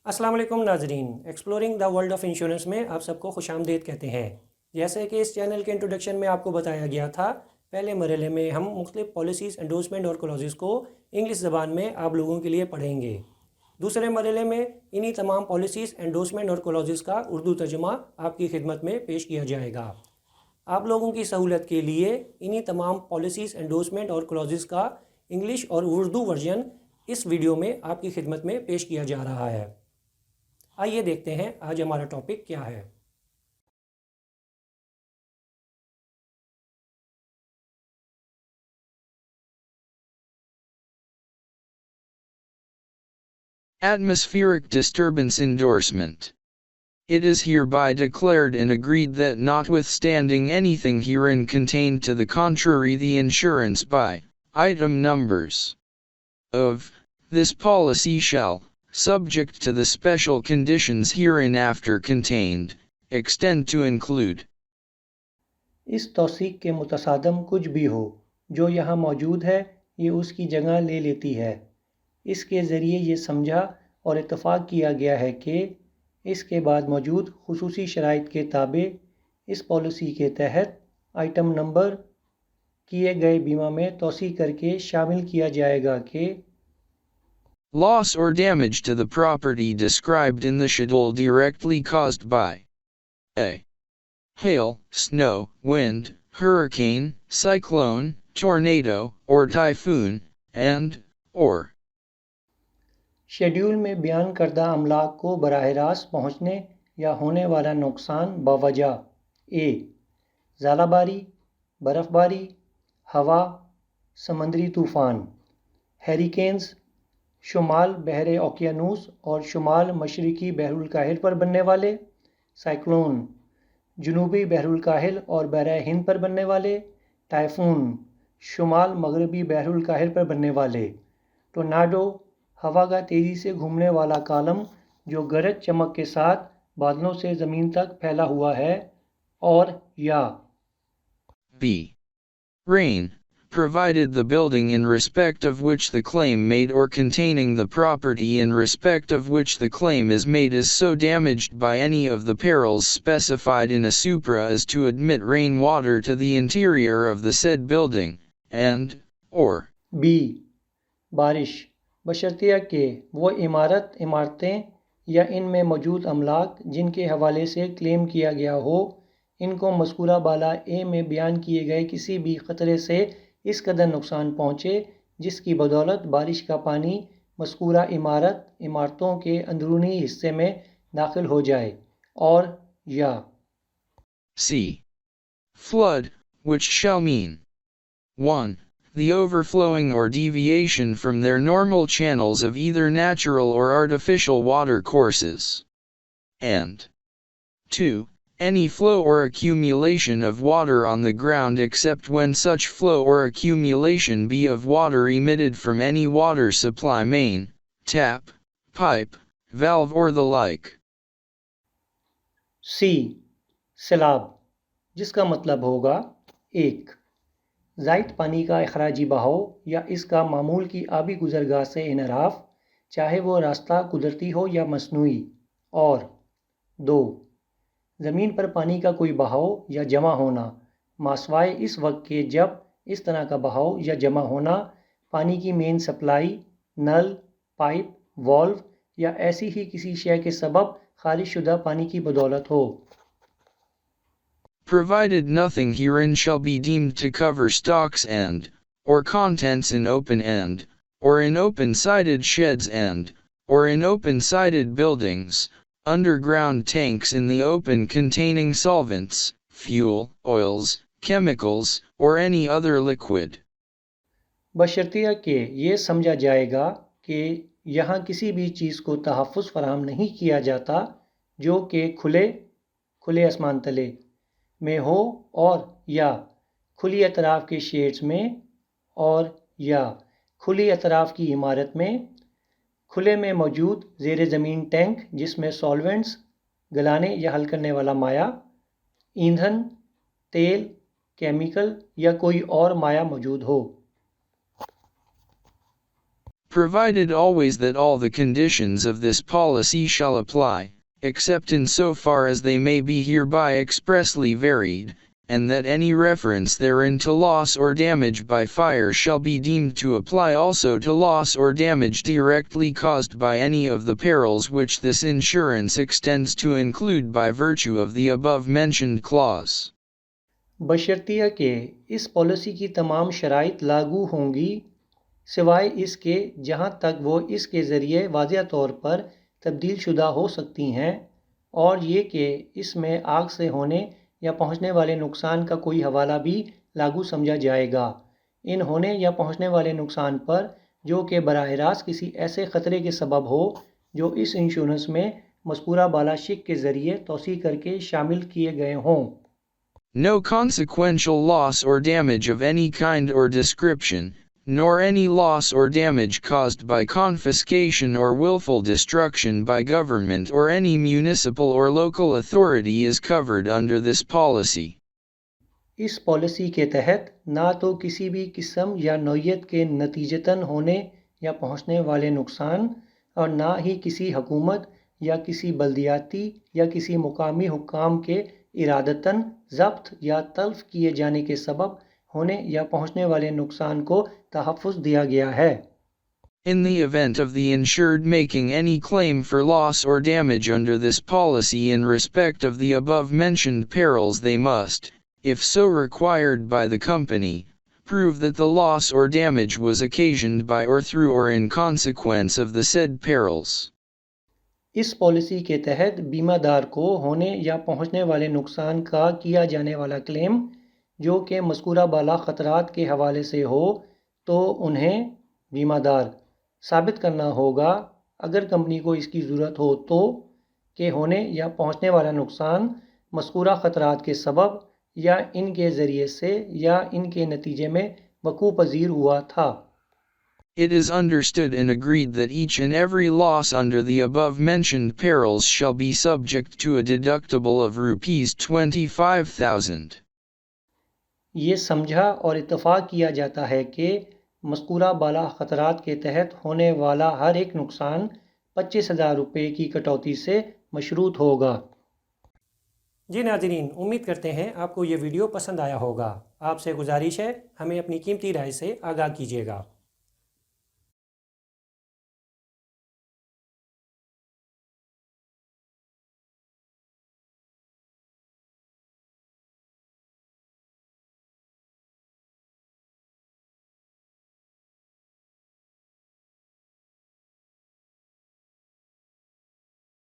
अस्सलाम वालेकुम नाजरीन, exploring the world of insurance में आप सबको खुशामदीद कहते हैं। जैसे कि इस चैनल के इंट्रोडक्शन में आपको बताया गया था, पहले मरहले में हम मुख्तलिफ पॉलिसीज़ एंडोर्समेंट और क्लॉजेस को इंग्लिश ज़बान में आप लोगों के लिए पढ़ेंगे। दूसरे मरहले में इन्हीं तमाम पॉलिसीज़ एंडोर्समेंट और क्लॉजेस का उर्दू तर्जुमा आपकी खिदमत में पेश किया जाएगा। आप लोगों की सहूलत के लिए इन्हीं तमाम पॉलिसीज़ एंडोर्समेंट और क्लॉजेस का इंग्लिश और उर्दू वर्जन इस वीडियो में आपकी खिदमत में पेश किया जा रहा है। आइए देखते हैं आज हमारा टॉपिक क्या है। Atmospheric Disturbance Endorsement. It is hereby declared and agreed that notwithstanding anything herein contained to the contrary, the insurance by item numbers of this policy shall, subject to the special conditions hereinafter contained, extend to include इस तौसीक के मुतसादम कुछ भी हो जो यहाँ मौजूद है, ये उसकी जगह ले लेती है। इसके ज़रिए ये समझा और इत्तफ़ाक़ किया गया है कि इसके बाद मौजूद खुसूसी शराइत के ताबे इस पॉलिसी के तहत आइटम नंबर किए गए बीमा में तौसी करके शामिल किया जाएगा कि loss or damage to the property described in the schedule directly caused by a. hail, snow, wind, hurricane, cyclone, tornado, or typhoon, and, or schedule में बयान करदा अमलाक को बराह रास्त पहुँचने या होने वाला नुकसान बवजह ए. ज़ालाबारी, बर्फ़बारी, हवा, समंदरी तूफ़ान, हैरिकेन्स, शुमाल बहरे ओकियानूस और शुमाल मशरक़ी बहरुल काहिल पर बनने वाले, साइक्लोन, जनूबी बहरुल काहिल और बहरा हिंद पर बनने वाले, टाइफून, शुमाल मगरबी बहरुल काहिल पर बनने वाले, टोर्नाडो, हवा का तेज़ी से घूमने वाला कालम जो गरज चमक के साथ बादलों से ज़मीन तक फैला हुआ है, और या b. rain, provided the building in respect of which the claim made or containing the property in respect of which the claim is made is so damaged by any of the perils specified in a supra as to admit rain water to the interior of the said building, and, or B. बारिश, बशर्तिया के वो इमारतें या इनमें मौजूद अमलाक जिनके हवाले से क्लेम किया गया हो, इनको मज़कूरा बाला ए में बयान किए गए किसी भी ख़तरे से इस कदर नुकसान पहुँचे जिसकी बदौलत बारिश का पानी मज़कूरा इमारतों के अंदरूनी हिस्से में दाखिल हो जाए, और या c. flood, which shall mean 1. the overflowing or deviation from their normal channels of either natural or artificial water courses, and 2. any flow or accumulation of water on the ground except when such flow or accumulation be of water emitted from any water supply main, tap, pipe, valve or the like. सी. सैलाब, जिसका मतलब होगा 1. ज़ायद पानी का अखराजी बहाव या इसका मामूल की आबी गुज़रगाह से इनहराफ, चाहे वो रास्ता कुदरती हो या मसनूई, और 2. ज़मीन पर पानी का कोई बहाव या जमा होना मासवाए इस वक्त के जब इस तरह का बहाव या जमा होना पानी की मेन सप्लाई, नल, पाइप, वॉल्व या ऐसी ही किसी शय के सबब खारिज शुदा पानी की बदौलत हो। Provided nothing herein shall be deemed to cover stocks and, or contents in open end, or in open-sided sheds and, or in open-sided buildings, underground tanks in the open containing solvents, fuel, oils, chemicals, or any other liquid. बशर्तिया के ये समझा जाएगा कि यहाँ किसी भी चीज़ को तहफ़्फ़ुज़ फराहम नहीं किया जाता जो कि खुले आसमान तले में हो, और या खुली अतराफ़ के शेड्स में, और या खुली अतराफ़ की इमारत में, खुले में मौजूद ज़ेर ज़मीन टैंक जिसमें सॉल्वेंट्स, गलाने या हल करने वाला माया, ईंधन, तेल, केमिकल या कोई और माया मौजूद हो। provided always that all the conditions of this policy shall apply, except in so far as they may be hereby expressly varied, and that any reference therein to loss or damage by fire shall be deemed to apply also to loss or damage directly caused by any of the perils which this insurance extends to include by virtue of the above-mentioned clause. बशर्तिया कि इस policy की तमाम शराइत लागू होंगी, सिवाय इसके जहाँ तक वो इसके ज़रिए वाज़िया तौर पर तब्दील शुदा हो सकती हैं, और ये कि इसमें आग से होने या पहुँचने वाले नुकसान का कोई हवाला भी लागू समझा जाएगा। इन होने या पहुँचने वाले नुकसान पर जो कि बराह रास्त किसी ऐसे ख़तरे के सबब हो जो इस इंश्योरेंस में मज़कूरा बालाशिक के ज़रिए तौसी करके शामिल किए गए हों। No consequential loss or damage of any kind or description, nor any loss or damage caused by confiscation or willful destruction by government or any municipal or local authority is covered under this policy. इस policy के तहत ना तो किसी भी किस्म या नौयत के नतीजतन होने या पहुँचने वाले नुकसान, और ना ही किसी हुकूमत या किसी बल्दियाती या किसी मुकामी हुक्काम के इरादतन ज़ब्त या तल्फ किए जाने के सबब होने या पहुँचने वाले नुकसान को तहफ़्फ़ुज़ दिया गया है। In the event of the insured making any claim for loss or damage under this policy in respect of the above-mentioned perils, they must, if so required by the company, prove that the loss or damage was occasioned by or through or in consequence of the said perils. इस policy के तहत बीमादार को होने या पहुँचने वाले नुकसान का किया जाने वाला क्लेम जो कि मज़कूरा बाला ख़तरात के हवाले से हो, तो उन्हें बीमादार साबित करना होगा, अगर कंपनी को इसकी ज़रूरत हो तो, कि होने या पहुँचने वाला नुकसान मज़कूरा ख़तरात के सबब या इनके ज़रिए से या इनके नतीजे में वक़ू पज़ीर हुआ था। It is understood and agreed that each and every loss under the above-mentioned perils shall be subject to a deductible of ₹25,000. ये समझा और इत्तफ़ाक़ किया जाता है कि मज़कूरा बाला ख़तरात के तहत होने वाला हर एक नुकसान 25,000 रुपये की कटौती से मशरूत होगा। जी नाज़रीन, उम्मीद करते हैं आपको ये वीडियो पसंद आया होगा। आपसे गुजारिश है, हमें अपनी कीमती राय से आगाह कीजिएगा।